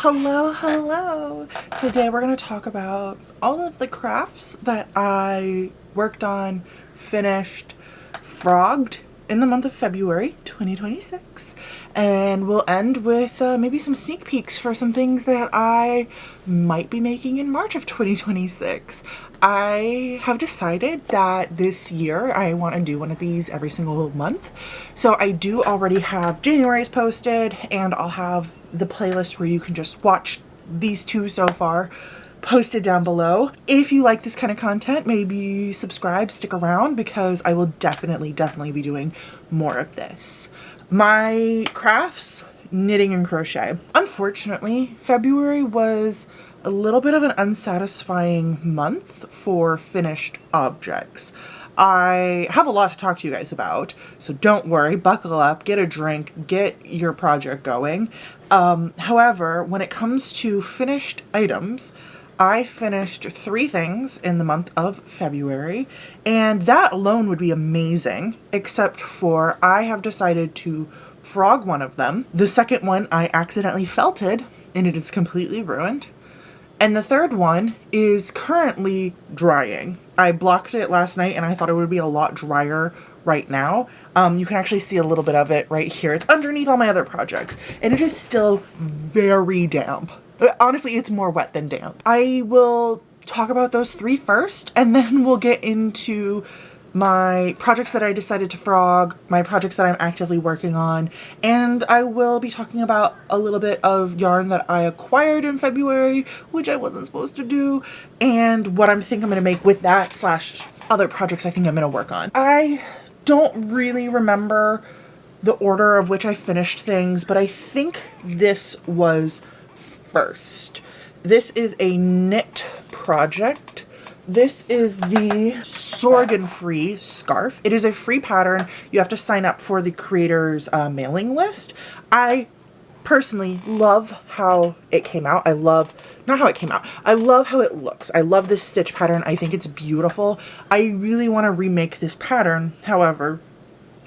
Hello, hello! Today we're going to talk about all of the crafts that I worked on, finished, frogged in the month of February 2026. And we'll end with maybe some sneak peeks for some things that I might be making in March of 2026. I have decided that this year I want to do one of these every single month. So I do already have January's posted, and I'll have the playlist where you can just watch these two so far posted down below. If you like this kind of content, maybe subscribe, stick around, because I will definitely be doing more of this. My crafts, knitting and crochet. Unfortunately, February was a little bit of an unsatisfying month for finished objects. I have a lot to talk to you guys about, so don't worry, buckle up, get a drink, get your project going. However, when it comes to finished items, I finished 3 things in the month of February, and that alone would be amazing, except for I have decided to frog one of them. The second one I accidentally felted, and it is completely ruined. And the third one is currently drying. I blocked it last night and I thought it would be a lot drier right now. You can actually see a little bit of it right here. It's underneath all my other projects and it is still very damp. Honestly, it's more wet than damp. I will talk about those 3 first, and then we'll get into my projects that I decided to frog, my projects that I'm actively working on, and I will be talking about a little bit of yarn that I acquired in February, which I wasn't supposed to do, and what I'm going to make with that slash other projects I think I'm going to work on. I don't really remember the order of which I finished things, but I think this was first. This is a knit project. This is the Sorghum-free scarf. It is a free pattern. You have to sign up for the creator's mailing list. I personally love how it came out. I love how it looks. I love this stitch pattern. I think it's beautiful. I really want to remake this pattern. However,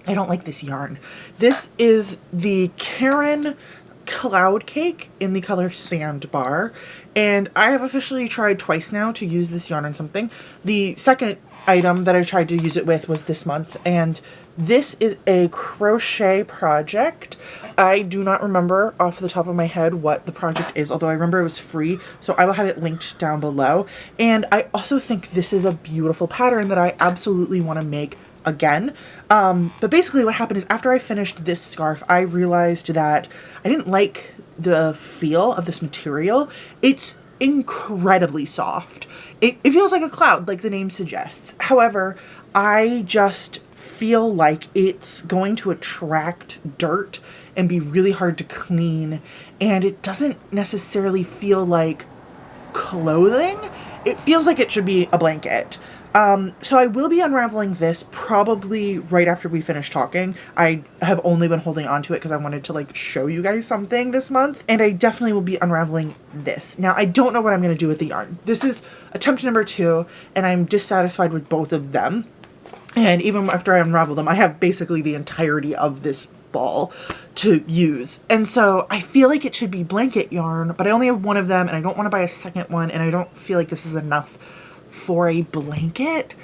I don't like this yarn. This is the Karen Cloud Cake in the color Sandbar, and I have officially tried twice now to use this yarn on something. The second item that I tried to use it with was this month, and this is a crochet project. I do not remember off the top of my head what the project is, although I remember it was free, so I will have it linked down below. And I also think this is a beautiful pattern that I absolutely want to make again. But basically what happened is after I finished this scarf, I realized that I didn't like the feel of this material. It's incredibly soft. It feels like a cloud, like the name suggests. However, I just feel like it's going to attract dirt and be really hard to clean, and it doesn't necessarily feel like clothing. It feels like it should be a blanket. So I will be unraveling this probably right after we finish talking. I have only been holding on to it because I wanted to show you guys something this month, and I definitely will be unraveling this. Now, I don't know what I'm going to do with the yarn. This is attempt number 2, and I'm dissatisfied with both of them. And even after I unravel them, I have basically the entirety of this ball to use. And so I feel like it should be blanket yarn, but I only have one of them, and I don't want to buy a second one, and I don't feel like this is enough for a blanket.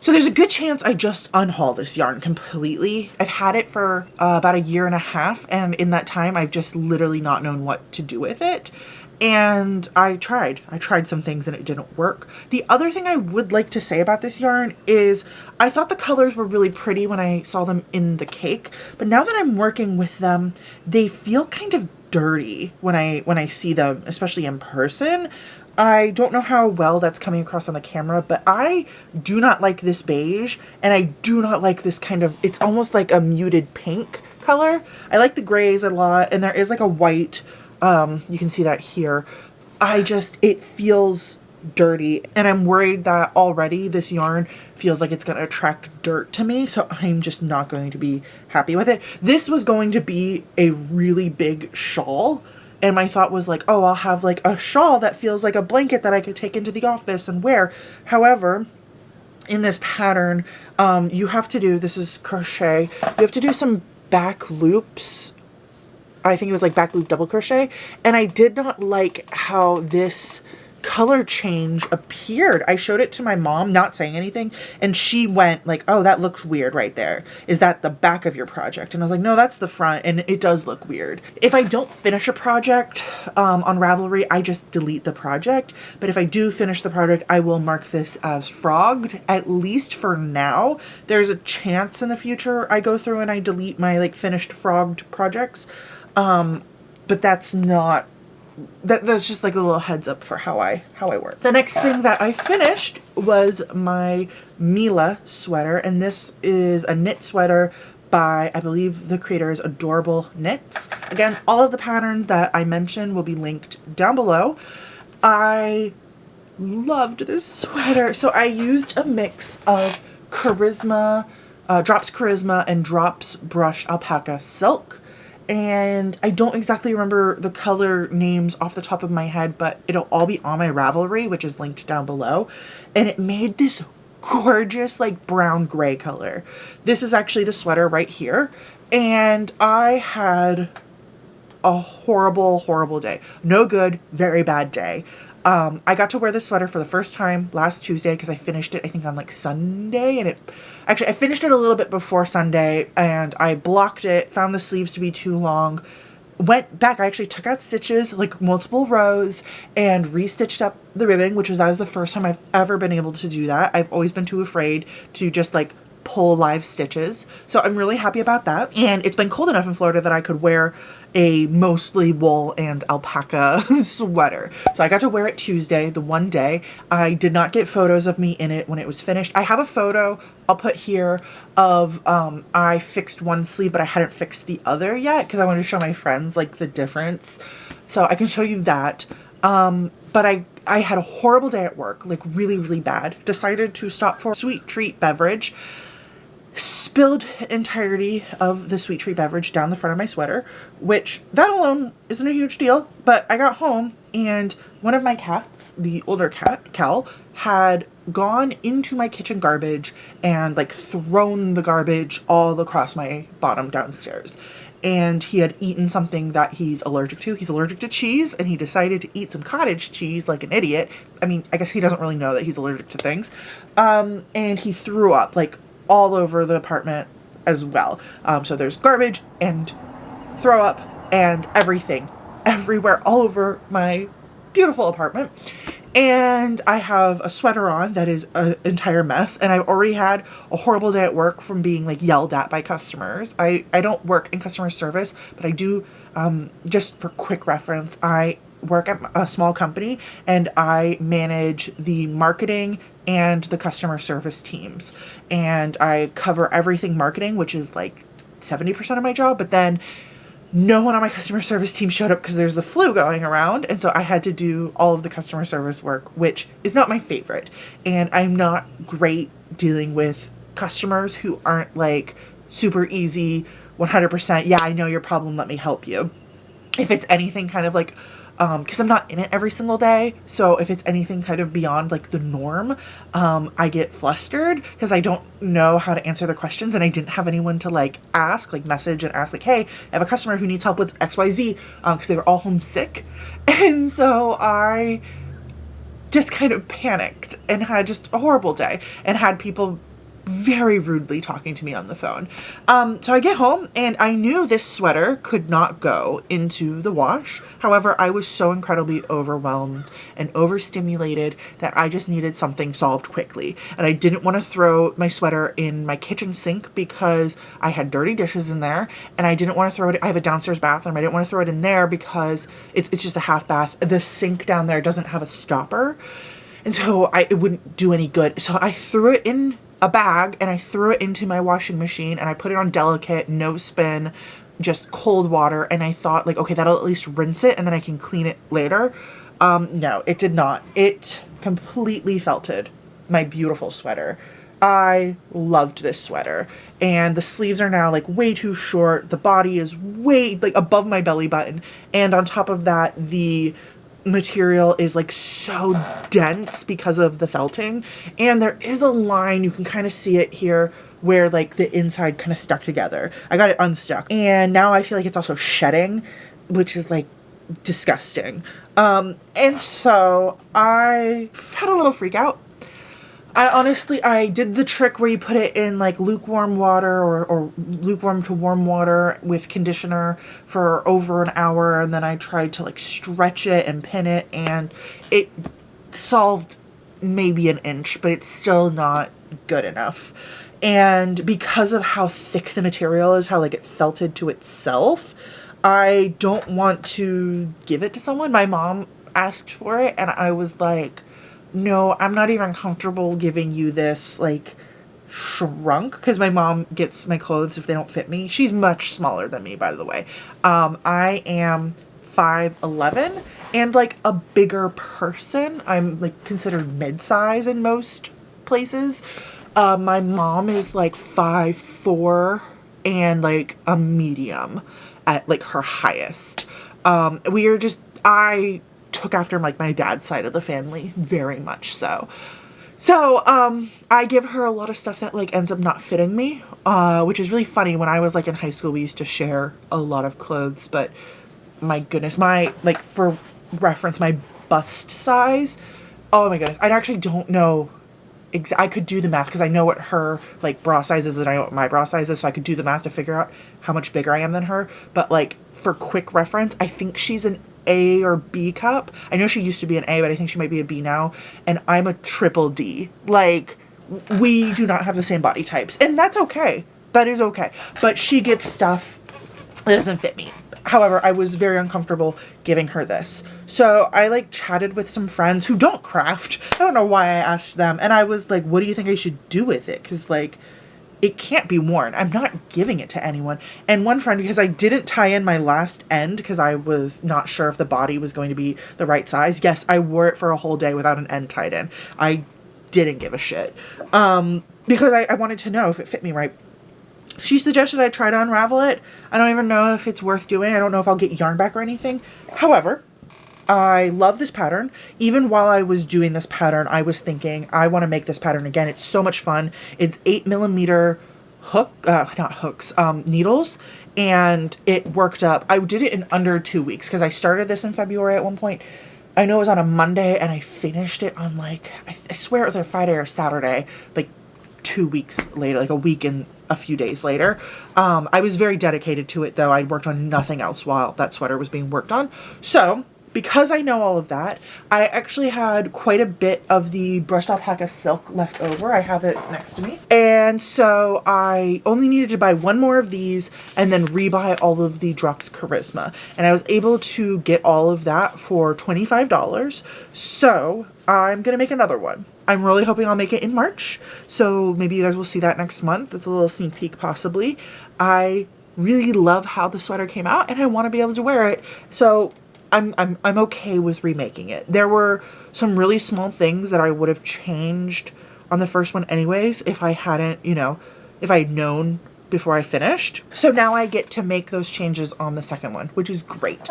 So there's a good chance I just unhaul this yarn completely. I've had it for about 1.5 years, and in that time I've just literally not known what to do with it. And I tried some things and it didn't work. The other thing I would like to say about this yarn is I thought the colors were really pretty when I saw them in the cake, but now that I'm working with them, they feel kind of dirty when I see them, especially in person. I don't know how well that's coming across on the camera, but I do not like this beige, and I do not like this kind of, it's almost like a muted pink color. I like the grays a lot, and there is like a white, you can see that here. It feels dirty, and I'm worried that already this yarn feels like it's going to attract dirt to me, so I'm just not going to be happy with it. This was going to be a really big shawl, and my thought was like, oh, I'll have like a shawl that feels like a blanket that I could take into the office and wear. However, in this pattern, you have to do, this is crochet, you have to do some back loops I think it was like back loop double crochet, and I did not like how this color change appeared. I showed it to my mom, not saying anything, and she went like, oh, that looks weird right there. Is that the back of your project? And I was like, no, that's the front, and it does look weird. If I don't finish a project on Ravelry, I just delete the project. But if I do finish the project, I will mark this as frogged, at least for now. There's a chance in the future I go through and I delete my like finished frogged projects. But that's not, that's just like a little heads up for how I work. The next thing that I finished was my Mila sweater, and this is a knit sweater by, I believe the creator is Adorable Knits. Again, all of the patterns that I mentioned will be linked down below. I loved this sweater. So I used a mix of Charisma, Drops Charisma and Drops Brush Alpaca Silk. And I don't exactly remember the color names off the top of my head, but it'll all be on my Ravelry, which is linked down below. And it made this gorgeous like brown gray color. This is actually the sweater right here. And I had a horrible day. No good, very bad day. I got to wear this sweater for the first time last Tuesday because I finished it, I think, on like Sunday. And I finished it a little bit before Sunday, and I blocked it, found the sleeves to be too long, went back. I actually took out stitches, like multiple rows, and restitched up the ribbing, which that was the first time I've ever been able to do that. I've always been too afraid to just like pull live stitches. So I'm really happy about that. And it's been cold enough in Florida that I could wear a mostly wool and alpaca sweater. So I got to wear it Tuesday, the one day. I did not get photos of me in it when it was finished. I have a photo I'll put here of I fixed one sleeve, but I hadn't fixed the other yet because I wanted to show my friends like the difference. So I can show you that. But I had a horrible day at work, like really bad. Decided to stop for a sweet treat beverage. Spilled entirety of the sweet treat beverage down the front of my sweater, which that alone isn't a huge deal. But I got home and one of my cats, the older cat, Cal, had gone into my kitchen garbage and like thrown the garbage all across my bottom downstairs. And he had eaten something that he's allergic to. He's allergic to cheese, and he decided to eat some cottage cheese like an idiot. I mean, I guess he doesn't really know that he's allergic to things. And he threw up like all over the apartment as well. So there's garbage and throw up and everything everywhere all over my beautiful apartment. And I have a sweater on that is an entire mess, and I've already had a horrible day at work from being like yelled at by customers. I don't work in customer service, but I do, just for quick reference, I work at a small company and I manage the marketing and the customer service teams. And I cover everything marketing, which is like 70% of my job, but then no one on my customer service team showed up because there's the flu going around. And so I had to do all of the customer service work, which is not my favorite. And I'm not great dealing with customers who aren't like super easy, 100%. Yeah, I know your problem. Let me help you. If it's anything kind of like, because I'm not in it every single day. So if it's anything kind of beyond like the norm, I get flustered because I don't know how to answer the questions, and I didn't have anyone to like ask, like message and ask like, hey, I have a customer who needs help with XYZ, because they were all homesick. And so I just kind of panicked and had just a horrible day and had people very rudely talking to me on the phone. So I get home and I knew this sweater could not go into the wash. However, I was so incredibly overwhelmed and overstimulated that I just needed something solved quickly. And I didn't want to throw my sweater in my kitchen sink because I had dirty dishes in there, and I didn't want to throw it. I have a downstairs bathroom. I didn't want to throw it in there because it's just a half bath. The sink down there doesn't have a stopper. And so it wouldn't do any good. So I threw it in a bag and I threw it into my washing machine, and I put it on delicate, no spin, just cold water. And I thought like, okay, that'll at least rinse it and then I can clean it later. No, it did not. It completely felted my beautiful sweater. I loved this sweater, and the sleeves are now like way too short. The body is way like above my belly button. And on top of that, the material is like so dense because of the felting, and there is a line, you can kind of see it here, where like the inside kind of stuck together. I got it unstuck, and now I feel like it's also shedding, which is like disgusting. And so I had a little freak out. I did the trick where you put it in like lukewarm water or lukewarm to warm water with conditioner for over an hour, and then I tried to like stretch it and pin it, and it solved maybe an inch, but it's still not good enough. And because of how thick the material is, how like it felted to itself, I don't want to give it to someone. My mom asked for it, and I was like, no, I'm not even comfortable giving you this like shrunk, because my mom gets my clothes if they don't fit me. She's much smaller than me, by the way. I am 5'11" and like a bigger person. I'm like considered mid-size in most places. My mom is like 5'4" and like a medium at like her highest. I took after like my dad's side of the family, very much so. So, I give her a lot of stuff that like ends up not fitting me, which is really funny. When I was like in high school, we used to share a lot of clothes, but my goodness, for reference, my bust size, oh my goodness, I actually don't know. I could do the math because I know what her like bra size is and I know what my bra size is, so I could do the math to figure out how much bigger I am than her. But like for quick reference, I think she's an A or B cup. I know she used to be an A, but I think she might be a B now. And I'm a triple D. Like, we do not have the same body types, and that's okay. That is okay. But she gets stuff that doesn't fit me. However, I was very uncomfortable giving her this. So I like chatted with some friends who don't craft. I don't know why I asked them. And I was like, what do you think I should do with it? Because like, it can't be worn. I'm not giving it to anyone. And one friend, because I didn't tie in my last end because I was not sure if the body was going to be the right size. Yes, I wore it for a whole day without an end tied in. I didn't give a shit. Because I wanted to know if it fit me right. She suggested I try to unravel it. I don't even know if it's worth doing. I don't know if I'll get yarn back or anything. However, I love this pattern. Even while I was doing this pattern, I was thinking, I want to make this pattern again. It's so much fun. It's 8mm needles, and it worked up. I did it in under 2 weeks because I started this in February at one point. I know it was on a Monday, and I finished it on like, I swear it was a Friday or Saturday, like 2 weeks later, like a week and a few days later. I was very dedicated to it though. I worked on nothing else while that sweater was being worked on. So because I know all of that, I actually had quite a bit of the brushed alpaca silk left over. I have it next to me. And so I only needed to buy one more of these and then rebuy all of the Drops Charisma. And I was able to get all of that for $25. So I'm going to make another one. I'm really hoping I'll make it in March. So maybe you guys will see that next month. It's a little sneak peek possibly. I really love how the sweater came out and I want to be able to wear it. So I'm okay with remaking it. There were some really small things that I would have changed on the first one anyways if I hadn't, if I had known before I finished. So now I get to make those changes on the second one, which is great.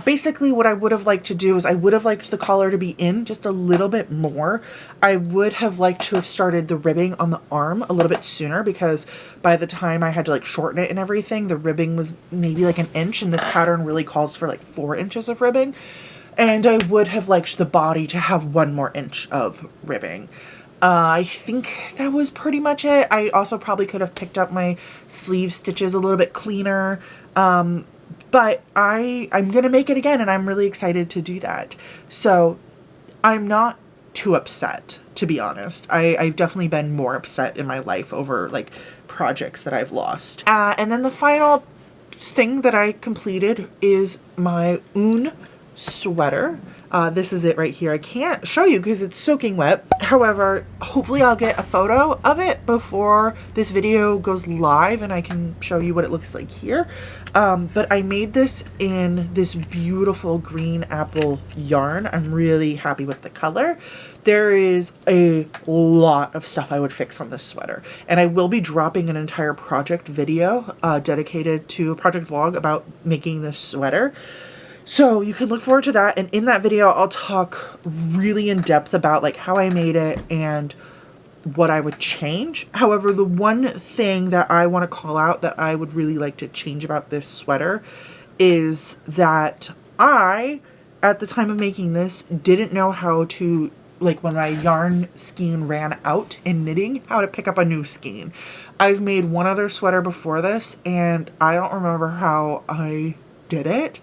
Basically what I would have liked to do is I would have liked the collar to be in just a little bit more. I would have liked to have started the ribbing on the arm a little bit sooner because by the time I had to like shorten it and everything, the ribbing was maybe like an inch, and this pattern really calls for like 4 inches of ribbing. And I would have liked the body to have 1 more inch of ribbing. I think that was pretty much it. I also probably could have picked up my sleeve stitches a little bit cleaner. But I'm going to make it again, and I'm really excited to do that. So I'm not too upset, to be honest. I've definitely been more upset in my life over like projects that I've lost. And then the final thing that I completed is my Un sweater. This is it right here. I can't show you because it's soaking wet. However, hopefully I'll get a photo of it before this video goes live and I can show you what it looks like here. But I made this in this beautiful green apple yarn. I'm really happy with the color. There is a lot of stuff I would fix on this sweater, and I will be dropping an entire project video dedicated to a project vlog about making this sweater. So you can look forward to that, and in that video I'll talk really in depth about like how I made it and what I would change. However, the one thing that I want to call out that I would really like to change about this sweater is that I, at the time of making this, didn't know how to, like when my yarn skein ran out in knitting, how to pick up a new skein. I've made one other sweater before this and I don't remember how I did it.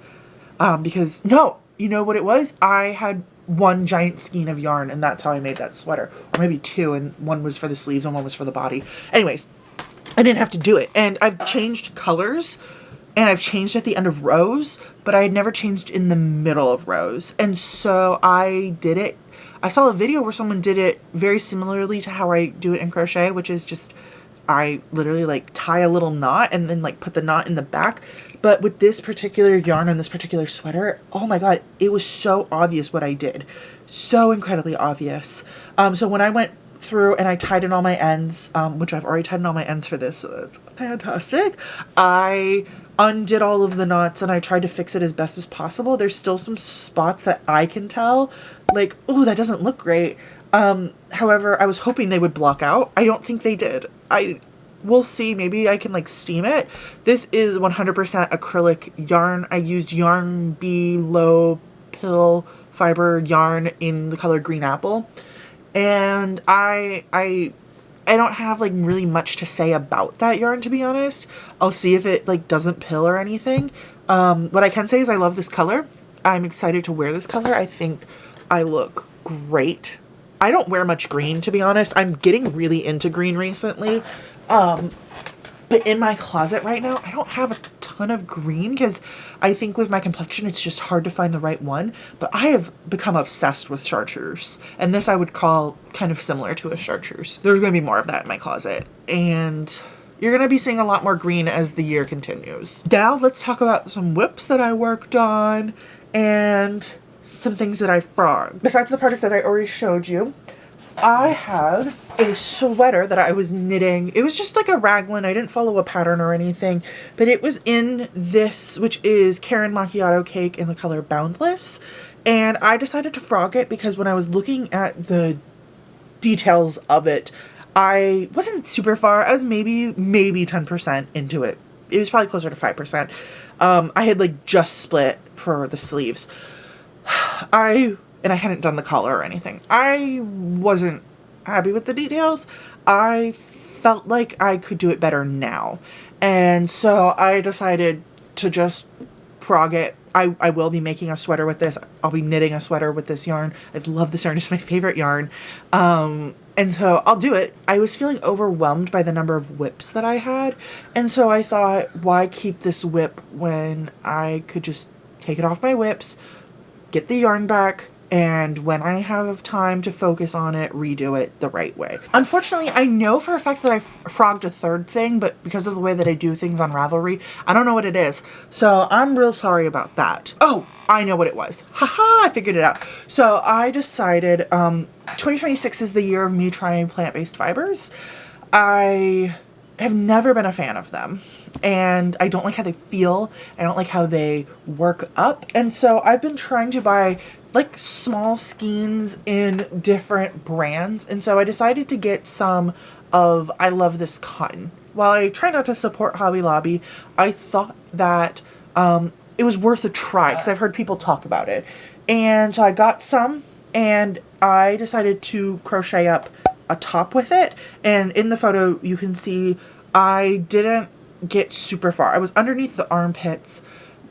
Because no, you know what it was? I had one giant skein of yarn and that's how I made that sweater. Or maybe two, and one was for the sleeves and one was for the body. Anyways, I didn't have to do it. And I've changed colors and I've changed at the end of rows, but I had never changed in the middle of rows. And so I did it. I saw a video where someone did it very similarly to how I do it in crochet, which is just, I literally like tie a little knot and then like put the knot in the back. But with this particular yarn and this particular sweater, oh my god, it was so obvious what I did. So incredibly obvious. So when I went through and I tied in all my ends, which I've already tied in all my ends for this, so that's fantastic. I undid all of the knots and I tried to fix it as best as possible. There's still some spots that I can tell, like, oh, that doesn't look great. However, I was hoping they would block out. I don't think they did. We'll see. Maybe I can like steam it. This is 100% acrylic yarn. I used Yarn Bee low pill fiber yarn in the color green apple. And I don't have like really much to say about that yarn, to be honest. I'll see if it like doesn't pill or anything. What I can say is I love this color. I'm excited to wear this color. I think I look great. I don't wear much green, to be honest. I'm getting really into green recently. But in my closet right now, I don't have a ton of green because I think with my complexion, it's just hard to find the right one. But I have become obsessed with chartreuse. And this I would call kind of similar to a chartreuse. There's going to be more of that in my closet. And you're going to be seeing a lot more green as the year continues. Now let's talk about some whips that I worked on and some things that I frogged. Besides the project that I already showed you, I had a sweater that I was knitting. It was just like a raglan. I didn't follow a pattern or anything, but it was in this, which is Karen Macchiato Cake in the color Boundless. And I decided to frog it because when I was looking at the details of it, I wasn't super far. I was maybe 10% into it. It was probably closer to 5%. I had like just split for the sleeves. And I hadn't done the collar or anything. I wasn't happy with the details. I felt like I could do it better now. And so I decided to just frog it. I will be making a sweater with this. I'll be knitting a sweater with this yarn. I love this yarn. It's my favorite yarn. And so I'll do it. I was feeling overwhelmed by the number of whips that I had. And so I thought, why keep this whip when I could just take it off my whips, get the yarn back, and when I have time to focus on it, redo it the right way. Unfortunately, I know for a fact that I frogged a third thing, but because of the way that I do things on Ravelry, I don't know what it is. So I'm real sorry about that. Oh, I know what it was. Haha, I figured it out. So I decided 2026 is the year of me trying plant-based fibers. I have never been a fan of them, and I don't like how they feel. I don't like how they work up. And so I've been trying to buy like small skeins in different brands. And so I decided to get some of I Love This Cotton. While I try not to support Hobby Lobby, I thought that it was worth a try because I've heard people talk about it. And so I got some and I decided to crochet up a top with it. And in the photo you can see I didn't get super far. I was underneath the armpits,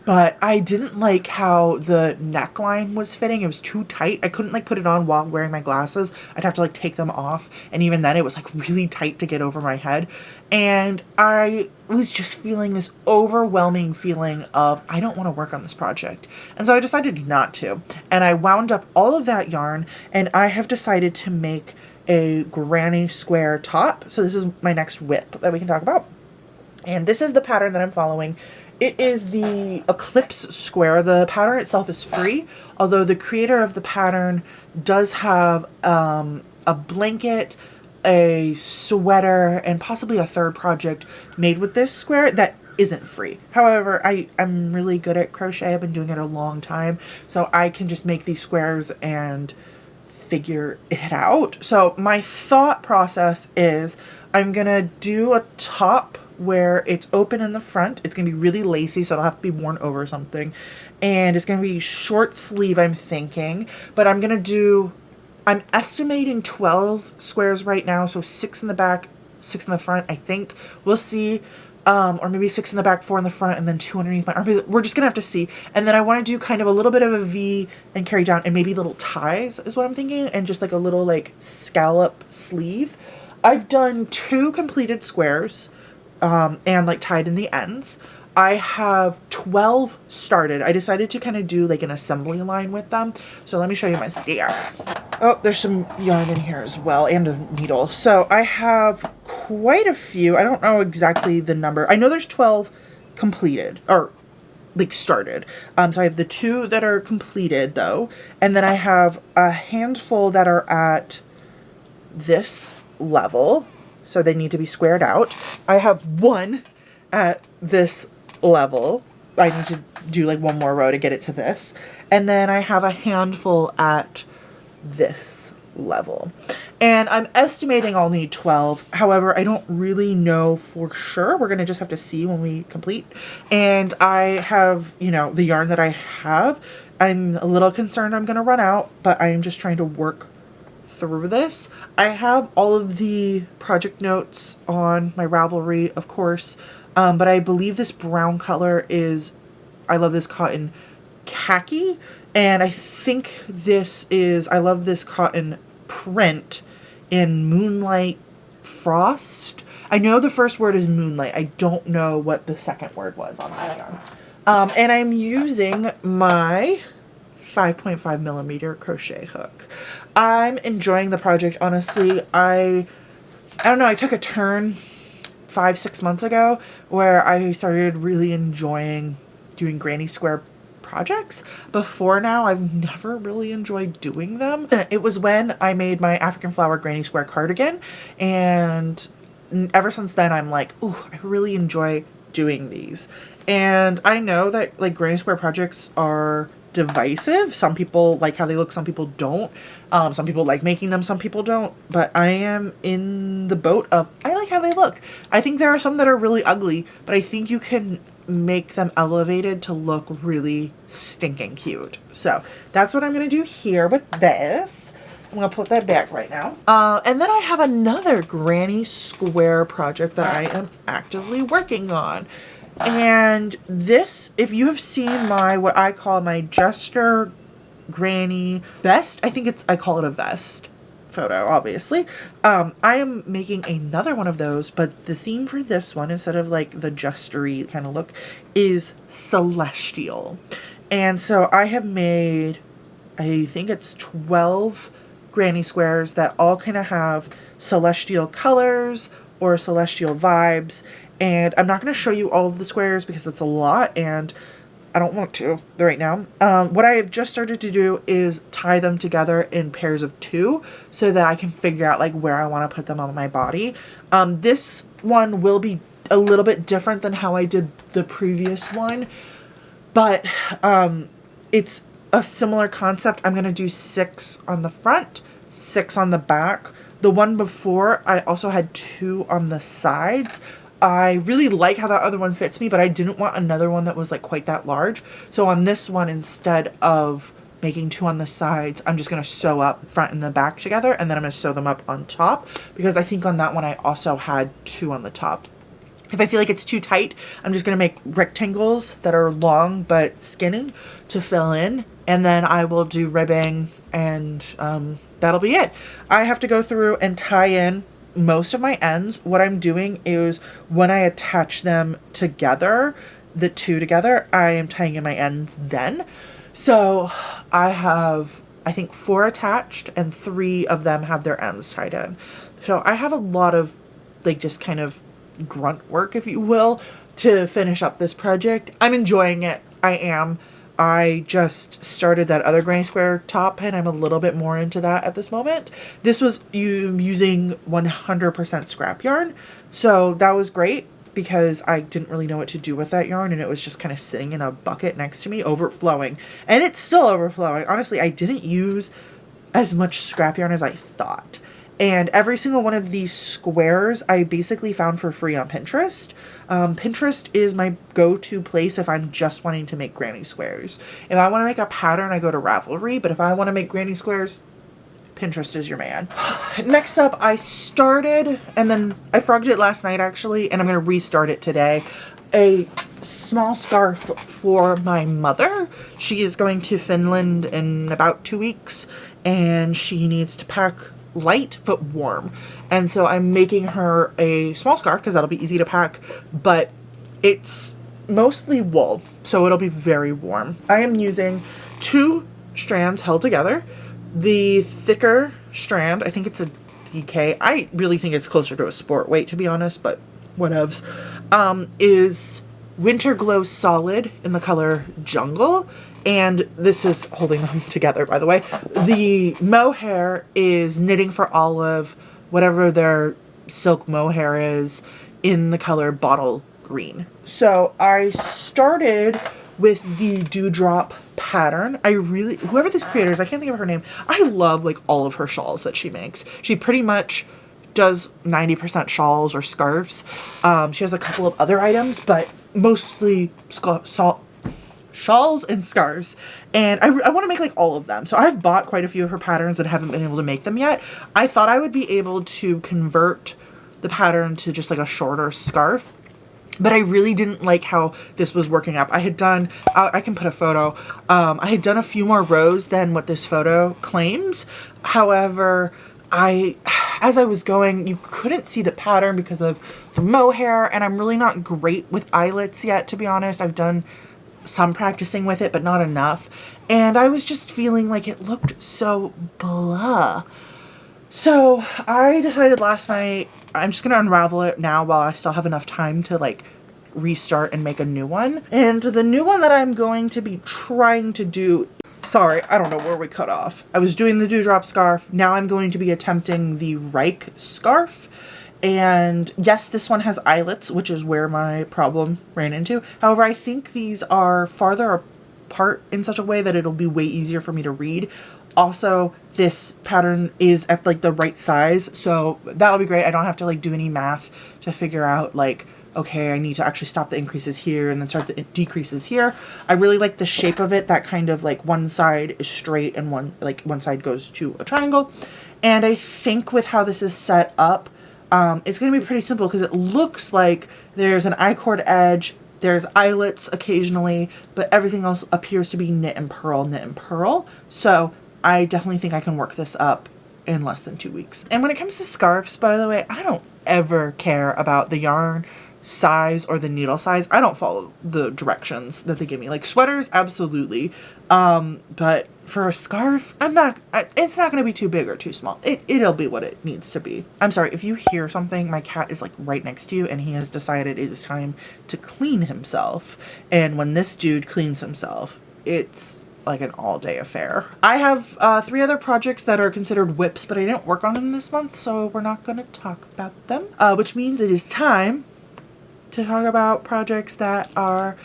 but I didn't like how the neckline was fitting. It was too tight. I couldn't like put it on while wearing my glasses. I'd have to like take them off. And even then it was like really tight to get over my head. And I was just feeling this overwhelming feeling of, I don't want to work on this project. And so I decided not to. And I wound up all of that yarn and I have decided to make a granny square top. So this is my next whip that we can talk about. And this is the pattern that I'm following. It is the Eclipse Square. The pattern itself is free, although the creator of the pattern does have a blanket, a sweater, and possibly a third project made with this square that isn't free. However, I'm really good at crochet. I've been doing it a long time, so I can just make these squares and figure it out. So my thought process is I'm gonna do a top where it's open in the front. It's gonna be really lacy, so it'll have to be worn over something. And it's gonna be short sleeve, I'm thinking. But I'm estimating 12 squares right now, so 6 in the back, 6 in the front, I think. We'll see. Or maybe 6 in the back, 4 in the front, and then 2 underneath my arm. We're just gonna have to see. And then I want to do kind of a little bit of a V and carry down, and maybe little ties is what I'm thinking, and just like a little like scallop sleeve. I've done 2 completed squares, and like tied in the ends. I have 12 started. I decided to kind of do like an assembly line with them. So let me show you my stack. Oh, there's some yarn in here as well, and a needle. So I have quite a few. I don't know exactly the number. I know there's 12 completed, or like started. So I have the 2 that are completed though. And then I have a handful that are at this level. So they need to be squared out. I have 1 at this level. I need to do like 1 more row to get it to this. And then I have a handful at this level. And I'm estimating I'll need 12. However, I don't really know for sure. We're going to just have to see when we complete. And I have, you know, the yarn that I have. I'm a little concerned I'm going to run out, but I am just trying to work through this. I have all of the project notes on my Ravelry, of course. But I believe this brown color is, I love this cotton khaki, and I think this is, I love this cotton print in Moonlight Frost. I know the first word is moonlight. I don't know what the second word was on that yarn. And I'm using my 5.5 millimeter crochet hook. I'm enjoying the project, honestly. I don't know, I took a turn 5-6 months ago where I started really enjoying doing granny square projects. Before now, I've never really enjoyed doing them. It was when I made my African flower granny square cardigan, and ever since then I'm like, ooh, I really enjoy doing these. And I know that like granny square projects are divisive. Some people like how they look, some people don't. Some people like making them, some people don't. But I am in the boat of, I like how they look. I think there are some that are really ugly, but I think you can make them elevated to look really stinking cute. So that's what I'm going to do here with this. I'm going to put that back right now. And then I have another granny square project that I am actively working on. And this, if you have seen my, what I call my Jester Granny vest, I call it a vest photo, obviously. I am making another one of those, but the theme for this one, instead of like the jestery kind of look, is celestial. And so I have made, I think it's 12 granny squares that all kind of have celestial colors or celestial vibes. And I'm not going to show you all of the squares because that's a lot, and I don't want to right now. What I have just started to do is tie them together in pairs of 2 so that I can figure out like where I want to put them on my body. This one will be a little bit different than how I did the previous one, but it's a similar concept. I'm going to do 6 on the front, 6 on the back. The one before, I also had 2 on the sides. I really like how that other one fits me, but I didn't want another one that was like quite that large. So on this one, instead of making 2 on the sides, I'm just going to sew up front and the back together, and then I'm going to sew them up on top, because I think on that one I also had 2 on the top. If I feel like it's too tight, I'm just going to make rectangles that are long but skinny to fill in, and then I will do ribbing, and that'll be it. I have to go through and tie in most of my ends. What I'm doing is when I attach them together, the 2 together, I am tying in my ends then. So I have, I think 4 attached and 3 of them have their ends tied in. So I have a lot of like just kind of grunt work, if you will, to finish up this project. I'm enjoying it. I am. I just started that other granny square top, and I'm a little bit more into that at this moment. This was using 100% scrap yarn, so that was great. because I didn't really know what to do with that yarn, and it was just kind of sitting in a bucket next to me, overflowing. And it's still overflowing. Honestly, I didn't use as much scrap yarn as I thought. And every single one of these squares I basically found for free on Pinterest. Pinterest is my go-to place if I'm just wanting to make granny squares. If I want to make a pattern, I go to Ravelry, but if I want to make granny squares, Pinterest is your man. Next up, I started, and then I frogged it last night actually, and I'm going to restart it today, a small scarf for my mother. She is going to Finland in about 2 weeks, and she needs to pack light but warm. And so I'm making her a small scarf because that'll be easy to pack, but it's mostly wool, so it'll be very warm. I am using 2 strands held together. The thicker strand, I think it's a DK. I really think it's closer to a sport weight, to be honest, but whatevs. Is Winter Glow Solid in the color Jungle. And this is holding them together, by the way. The mohair is Knitting for Olive, whatever their silk mohair is, in the color Bottle Green. So I started with the Dewdrop pattern. Whoever this creator is, I can't think of her name. I love like all of her shawls that she makes. She pretty much does 90% shawls or scarves. She has a couple of other items, but mostly shawls and scarves. And I want to make like all of them. So I've bought quite a few of her patterns and haven't been able to make them yet. I thought I would be able to convert the pattern to just like a shorter scarf, but I really didn't like how this was working up. I had done, I can put a photo, I had done a few more rows than what this photo claims. However, as I was going, you couldn't see the pattern because of the mohair, and I'm really not great with eyelets yet, to be honest. I've done some practicing with it, but not enough. And I was just feeling like it looked so blah. So I decided last night, I'm just going to unravel it now while I still have enough time to like restart and make a new one. And the new one that I'm going to be trying to do, sorry, I don't know where we cut off. I was doing the Dewdrop scarf. Now I'm going to be attempting the Reich scarf. And yes, this one has eyelets, which is where my problem ran into. However, I think these are farther apart in such a way that it'll be way easier for me to read. Also, this pattern is at like the right size, so that'll be great. I don't have to like do any math to figure out like, okay, I need to actually stop the increases here and then start the decreases here. I really like the shape of it, that kind of like one side is straight and one side goes to a triangle. And I think with how this is set up, it's going to be pretty simple because it looks like there's an I-cord edge, there's eyelets occasionally, but everything else appears to be knit and purl, knit and purl. So I definitely think I can work this up in less than 2 weeks. And when it comes to scarves, by the way, I don't ever care about the yarn size or the needle size. I don't follow the directions that they give me. Like sweaters, absolutely. But for a scarf, it's not going to be too big or too small. It'll be what it needs to be. I'm sorry, if you hear something, my cat is like right next to you and he has decided it is time to clean himself. And when this dude cleans himself, it's like an all-day affair. I have 3 other projects that are considered whips, but I didn't work on them this month, so we're not going to talk about them. Which means it is time to talk about projects that are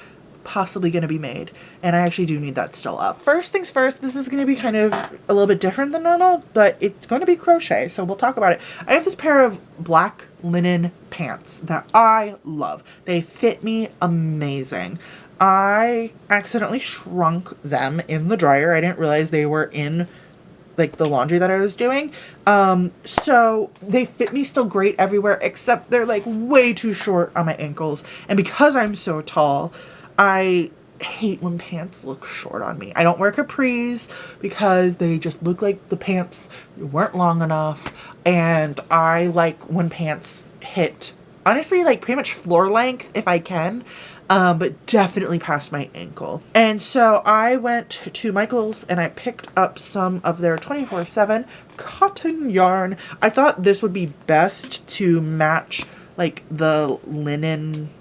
possibly going to be made. And I actually do need that still up. First things first, this is going to be kind of a little bit different than normal, but it's going to be crochet, so we'll talk about it. I have this pair of black linen pants that I love. They fit me amazing. I accidentally shrunk them in the dryer. I didn't realize they were in like the laundry that I was doing. So they fit me still great everywhere, except they're like way too short on my ankles. And because I'm so tall, I hate when pants look short on me. I don't wear capris because they just look like the pants weren't long enough. And I like when pants hit, honestly, like pretty much floor length if I can. But definitely past my ankle. And so I went to Michael's and I picked up some of their 24/7 cotton yarn. I thought this would be best to match like the linen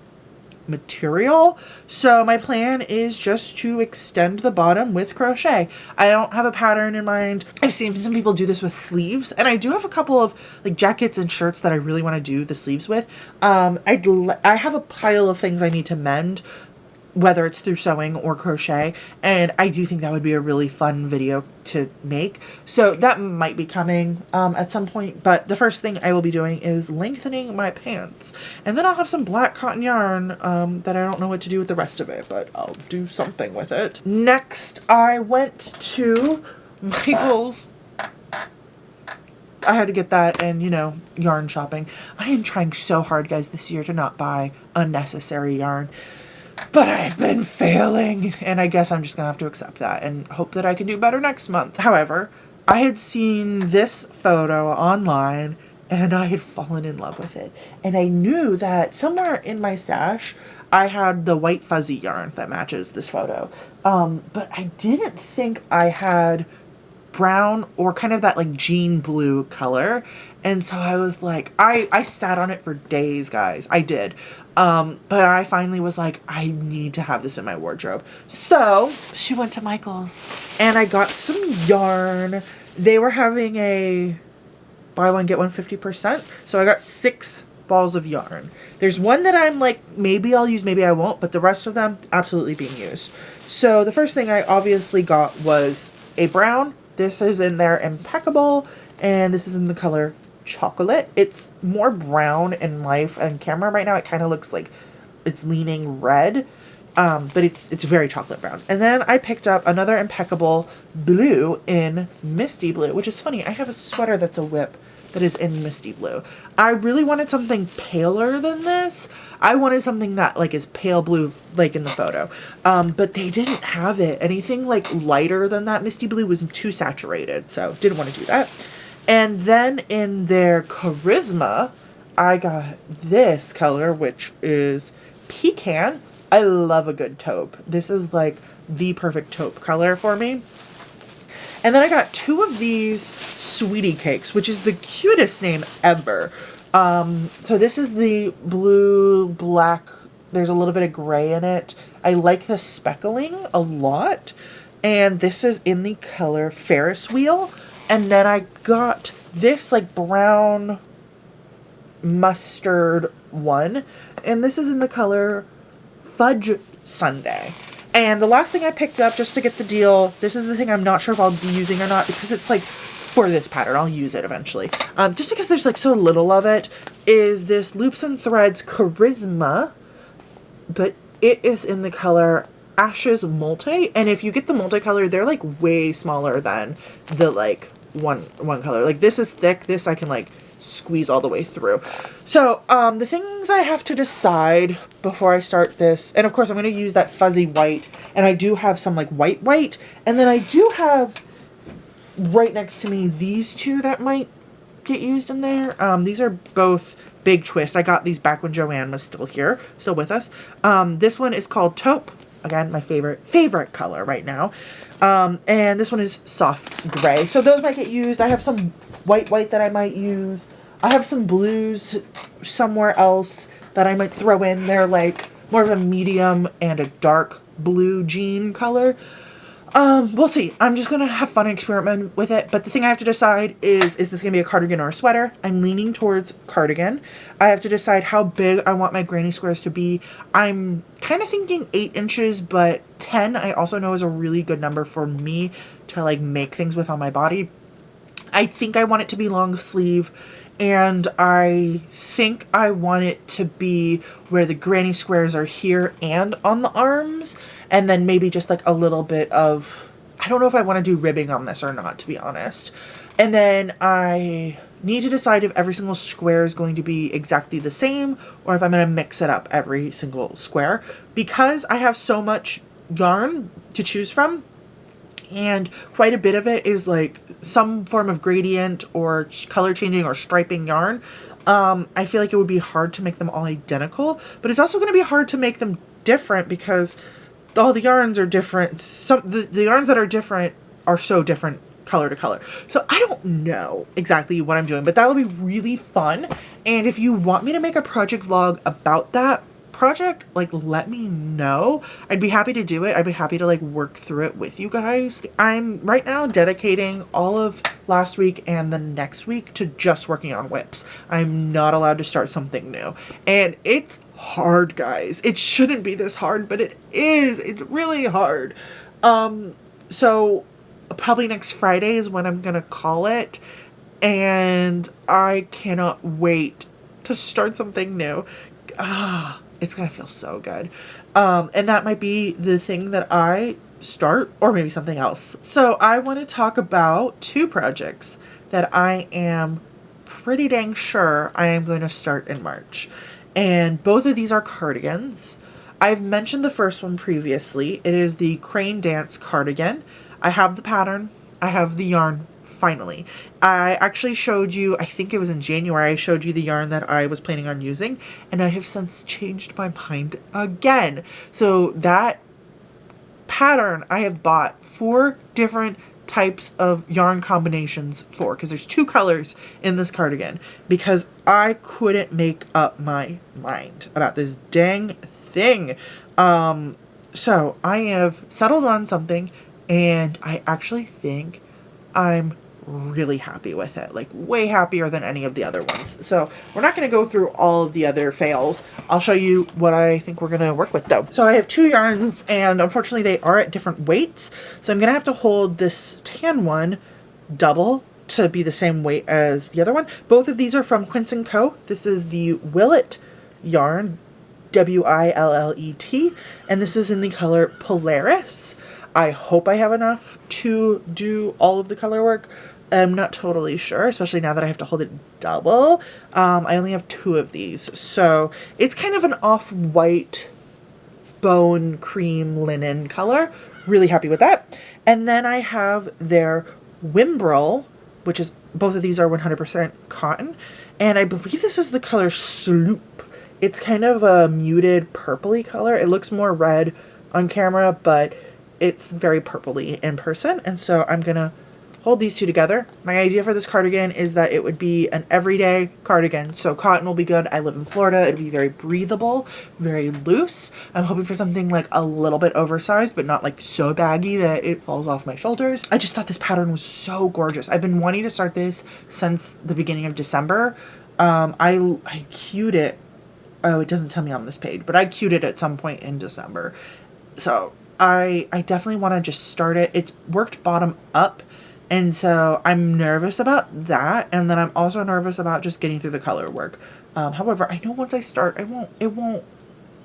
material. So my plan is just to extend the bottom with crochet. I don't have a pattern in mind. I've seen some people do this with sleeves, and I do have a couple of like jackets and shirts that I really want to do the sleeves with. I have a pile of things I need to mend, whether it's through sewing or crochet, and I do think that would be a really fun video to make. So that might be coming at some point, but the first thing I will be doing is lengthening my pants. And then I'll have some black cotton yarn that I don't know what to do with the rest of it, but I'll do something with it. Next, I went to Michael's. I had to get that and, you know, yarn shopping. I am trying so hard, guys, this year to not buy unnecessary yarn. But I've been failing, and I guess I'm just gonna have to accept that and hope that I can do better next month. However, I had seen this photo online and I had fallen in love with it. And I knew that somewhere in my stash, I had the white fuzzy yarn that matches this photo. But I didn't think I had brown or kind of that like jean blue color. And so I was like, I sat on it for days, guys. I did. But I finally was like, I need to have this in my wardrobe. So she went to Michael's and I got some yarn. They were having a buy one, get one 50%. So I got 6 balls of yarn. There's one that I'm like, maybe I'll use, maybe I won't, but the rest of them absolutely being used. So the first thing I obviously got was a brown. This is in there Impeccable, and this is in the color Chocolate. It's more brown in life and camera right now. It kind of looks like it's leaning red, but it's very chocolate brown. And then I picked up another Impeccable blue in Misty Blue, which is funny. I have a sweater that's a whip that is in Misty Blue. I really wanted something paler than this. I wanted something that like is pale blue like in the photo, but they didn't have it. Anything like lighter than that Misty Blue was too saturated, so didn't want to do that. And then in their Charisma, I got this color, which is Pecan. I love a good taupe. This is like the perfect taupe color for me. And then I got 2 of these Sweetie Cakes, which is the cutest name ever. So this is the blue, black. There's a little bit of gray in it. I like the speckling a lot. And this is in the color Ferris Wheel. And then I got this like brown mustard one. And this is in the color Fudge Sundae. And the last thing I picked up just to get the deal, this is the thing I'm not sure if I'll be using or not because it's like for this pattern. I'll use it eventually. Just because there's like so little of it, is this Loops and Threads Charisma, but it is in the color Ashes Multi. And if you get the multicolor, they're like way smaller than the like one color. Like this is thick. This I can like squeeze all the way through. So the things I have to decide before I start this, and of course I'm going to use that fuzzy white, and I do have some like white, and then I do have right next to me these 2 that might get used in there. These are both Big Twist. I got these back when Joanne was still here, still with us. This one is called Taupe. Again, my favorite color right now. And this one is Soft Gray. So those might get used. I have some white that I might use. I have some blues somewhere else that I might throw in. They're like more of a medium and a dark blue jean color. We'll see. I'm just gonna have fun and experiment with it. But the thing I have to decide is this gonna be a cardigan or a sweater? I'm leaning towards cardigan. I have to decide how big I want my granny squares to be. I'm kind of thinking 8 inches, but 10 I also know is a really good number for me to like make things with on my body. I think I want it to be long sleeve, and I think I want it to be where the granny squares are here and on the arms, and then maybe just like a little bit of, I don't know if I want to do ribbing on this or not, to be honest. And then I need to decide if every single square is going to be exactly the same or if I'm going to mix it up every single square, because I have so much yarn to choose from. And quite a bit of it is like some form of gradient or color changing or striping yarn. I feel like it would be hard to make them all identical, but it's also going to be hard to make them different because all the yarns are different. The yarns that are different are so different color to color. So I don't know exactly what I'm doing, but that'll be really fun. And if you want me to make a project vlog about that, project, like, let me know. I'd be happy to do it. I'd be happy to like work through it with you guys. I'm right now dedicating all of last week and the next week to just working on whips. I'm not allowed to start something new. And it's hard, guys. It shouldn't be this hard, but it is. It's really hard. So probably next Friday is when I'm gonna call it. And I cannot wait to start something new. It's gonna feel so good. And that might be the thing that I start, or maybe something else. So I want to talk about 2 projects that I am pretty dang sure I am going to start in March. And both of these are cardigans. I've mentioned the first one previously. It is the Crane Dance cardigan. I have the pattern. I have the yarn. Finally, I actually showed you, I think it was in January, I showed you the yarn that I was planning on using, and I have since changed my mind again. So that pattern I have bought 4 different types of yarn combinations for, because there's 2 colors in this cardigan, because I couldn't make up my mind about this dang thing. So I have settled on something, and I actually think I'm really happy with it, like way happier than any of the other ones. So we're not going to go through all of the other fails. I'll show you what I think we're going to work with though. So I have 2 yarns, and unfortunately they are at different weights. So I'm going to have to hold this tan one double to be the same weight as the other one. Both of these are from Quince & Co. This is the Willet yarn, Willet, and this is in the color Polaris. I hope I have enough to do all of the color work. I'm not totally sure, especially now that I have to hold it double. I only have 2 of these. So it's kind of an off-white bone cream linen color. Really happy with that. And then I have their Wimbrel, which is, both of these are 100% cotton. And I believe this is the color Sloop. It's kind of a muted purpley color. It looks more red on camera, but it's very purpley in person. And so I'm going to hold these 2 together. My idea for this cardigan is that it would be an everyday cardigan. So cotton will be good. I live in Florida. It'll be very breathable, very loose. I'm hoping for something like a little bit oversized, but not like so baggy that it falls off my shoulders. I just thought this pattern was so gorgeous. I've been wanting to start this since the beginning of December. I queued it. Oh, it doesn't tell me on this page, but I queued it at some point in December. So I definitely want to just start it. It's worked bottom up. And so I'm nervous about that. And then I'm also nervous about just getting through the color work. However, I know once I start, it won't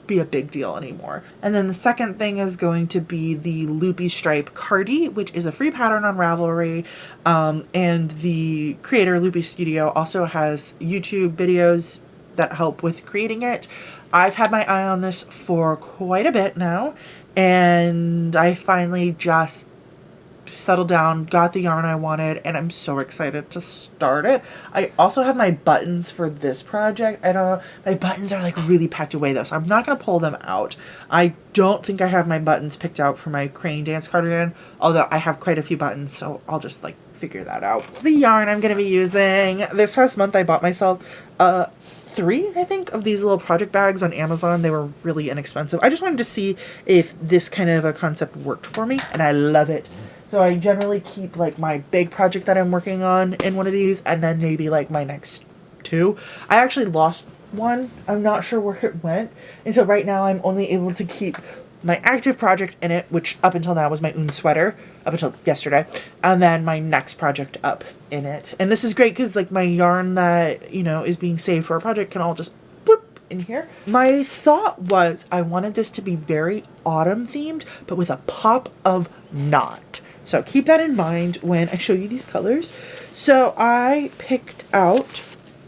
be a big deal anymore. And then the second thing is going to be the Loopy Stripe Cardi, which is a free pattern on Ravelry. And the creator, Loopy Studio, also has YouTube videos that help with creating it. I've had my eye on this for quite a bit now. And I finally just settled down, got the yarn I wanted, and I'm so excited to start it. I also have my buttons for this project. I don't know, my buttons are like really packed away though, so I'm not going to pull them out. I don't think I have my buttons picked out for my Crane Dance cardigan, although I have quite a few buttons, so I'll just like figure that out. The yarn I'm going to be using, this past month I bought myself 3, I think, of these little project bags on Amazon. They were really inexpensive. I just wanted to see if this kind of a concept worked for me, and I love it. So I generally keep like my big project that I'm working on in one of these, and then maybe like my next 2. I actually lost one. I'm not sure where it went. And so right now I'm only able to keep my active project in it, which up until now was my Oon sweater, up until yesterday, and then my next project up in it. And this is great because like my yarn that, you know, is being saved for a project can all just boop in here. My thought was I wanted this to be very autumn themed, but with a pop of knot. So keep that in mind when I show you these colors. So I picked out,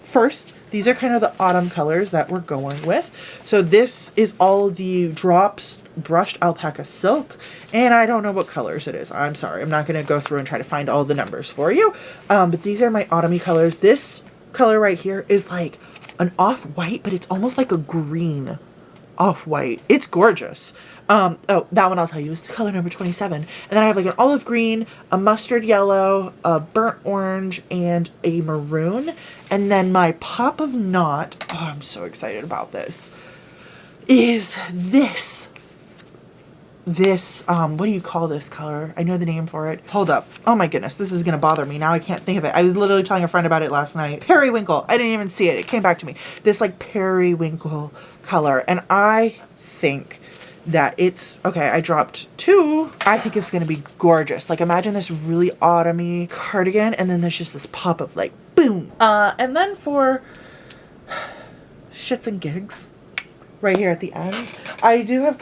first, these are kind of the autumn colors that we're going with. So this is all the drops brushed alpaca silk, and I don't know what colors it is. I'm sorry, I'm not going to go through and try to find all the numbers for you. But these are my autumny colors. This color right here is like an off-white, but it's almost like a green off-white. It's gorgeous. Oh, that one I'll tell you is color number 27. And then I have like an olive green, a mustard yellow, a burnt orange, and a maroon. And then my pop of knot, oh, I'm so excited about this, is this, what do you call this color? I know the name for it. Hold up. Oh my goodness, this is gonna bother me. Now I can't think of it. I was literally telling a friend about it last night. Periwinkle. I didn't even see it. It came back to me. This like periwinkle color. And I think that it's, okay, I dropped 2. I think it's gonna be gorgeous. Like imagine this really autumny cardigan and then there's just this pop of like boom. And then for shits and gigs, right here at the end, I do have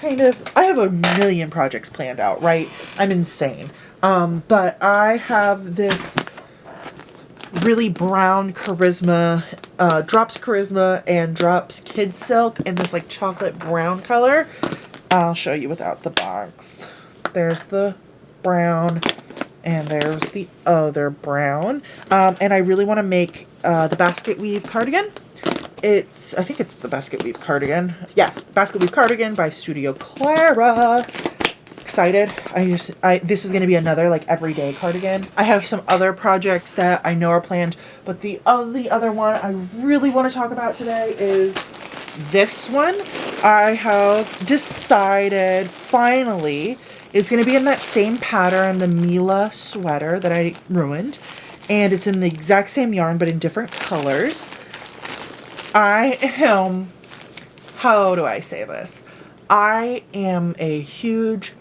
I have a million projects planned out, right? I'm insane. But I have this really brown Charisma, Drops Charisma and Drops Kid Silk in this like chocolate brown color. I'll show you without the box. There's the brown and there's the other brown. And I really want to make the basket weave cardigan. I think it's the basket weave cardigan. Yes, basket weave cardigan by Studio Clara. Excited. This is going to be another like everyday cardigan. I have some other projects that I know are planned, but the other one I really want to talk about today is this one. I have decided finally it's going to be in that same pattern, the Mila sweater that I ruined, and it's in the exact same yarn but in different colors. I am, how do I say this? I am a huge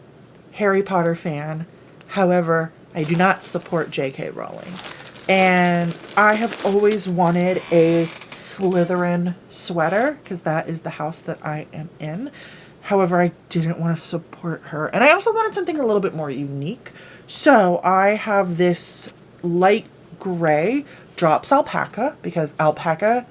Harry Potter fan. However, I do not support J.K. Rowling. And I have always wanted a Slytherin sweater because that is the house that I am in. However, I didn't want to support her. And I also wanted something a little bit more unique. So I have this light gray Drops Alpaca because alpaca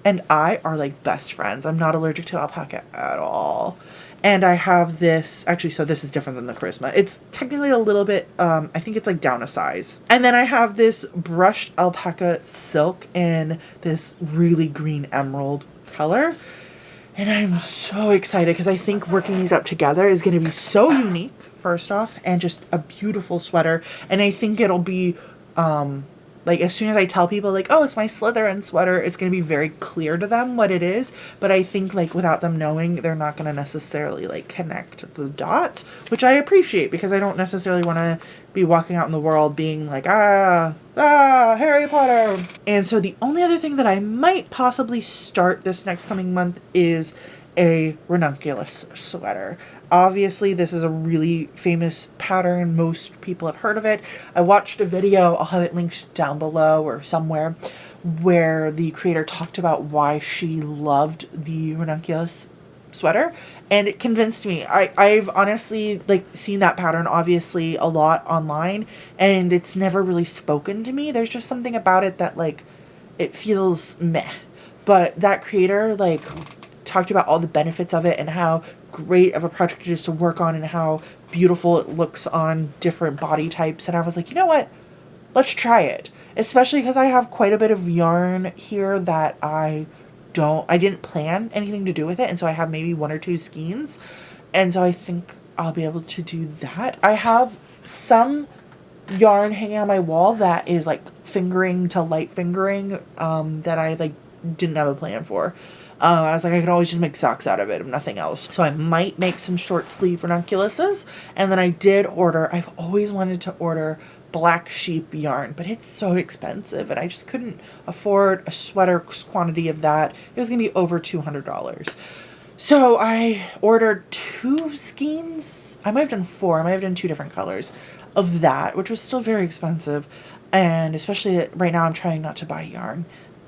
and I are like best friends. I'm not allergic to alpaca at all. And I have this, actually, so this is different than the Charisma. It's technically a little bit, I think it's like down a size. And then I have this brushed alpaca silk in this really green emerald color. And I'm so excited because I think working these up together is going to be so unique, first off, and just a beautiful sweater. And I think it'll be, like as soon as I tell people like, oh, it's my Slytherin sweater, it's going to be very clear to them what it is. But I think like without them knowing, they're not going to necessarily like connect the dots, which I appreciate because I don't necessarily want to be walking out in the world being like, Harry Potter. And so the only other thing that I might possibly start this next coming month is a ranunculus sweater. Obviously, this is a really famous pattern. Most people have heard of it. I watched a video, I'll have it linked down below or somewhere, where the creator talked about why she loved the ranunculus sweater, and it convinced me. I've honestly like seen that pattern obviously a lot online, and it's never really spoken to me. There's just something about it that like it feels meh. But that creator like talked about all the benefits of it and how great of a project it is to work on and how beautiful it looks on different body types. And I was like, you know what? Let's try it. Especially because I have quite a bit of yarn here that I didn't plan anything to do with it. And so I have maybe 1 or 2 skeins. And so I think I'll be able to do that. I have some yarn hanging on my wall that is like fingering to light fingering that I like didn't have a plan for. I was like, I could always just make socks out of it, if nothing else. So I might make some short sleeve ranunculuses. And then I did order, I've always wanted to order black sheep yarn, but it's so expensive and I just couldn't afford a sweater quantity of that. It was going to be over $200. So I ordered 2 skeins. I might have done 4. I might have done 2 different colors of that, which was still very expensive. And especially right now I'm trying not to buy yarn.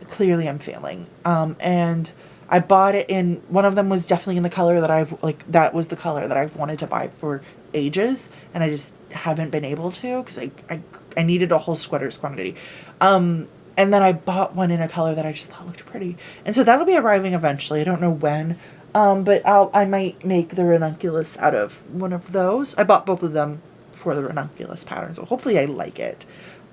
Clearly I'm failing. And I bought it in, one of them was definitely in the color that that was the color that I've wanted to buy for ages, and I just haven't been able to because I needed a whole sweater's quantity. And then I bought one in a color that I just thought looked pretty. And so that'll be arriving eventually. I don't know when, but I might make the ranunculus out of one of those. I bought both of them for the ranunculus pattern, so hopefully I like it.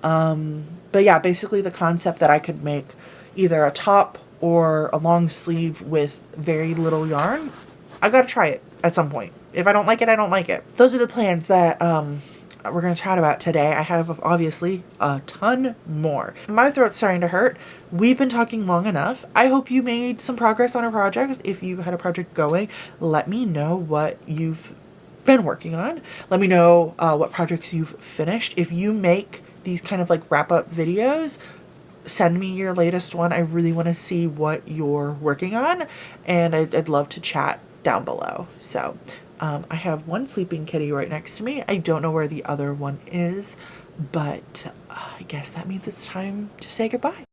But yeah, basically the concept that I could make either a top or a long sleeve with very little yarn. I gotta try it at some point. If I don't like it, I don't like it. Those are the plans that we're going to chat about today. I have obviously a ton more. My throat's starting to hurt. We've been talking long enough. I hope you made some progress on a project. If you had a project going, let me know what you've been working on. Let me know what projects you've finished. If you make these kind of like wrap up videos, send me your latest one. I really want to see what you're working on, and I'd love to chat down below. So I have one sleeping kitty right next to me. I don't know where the other one is, but I guess that means it's time to say goodbye.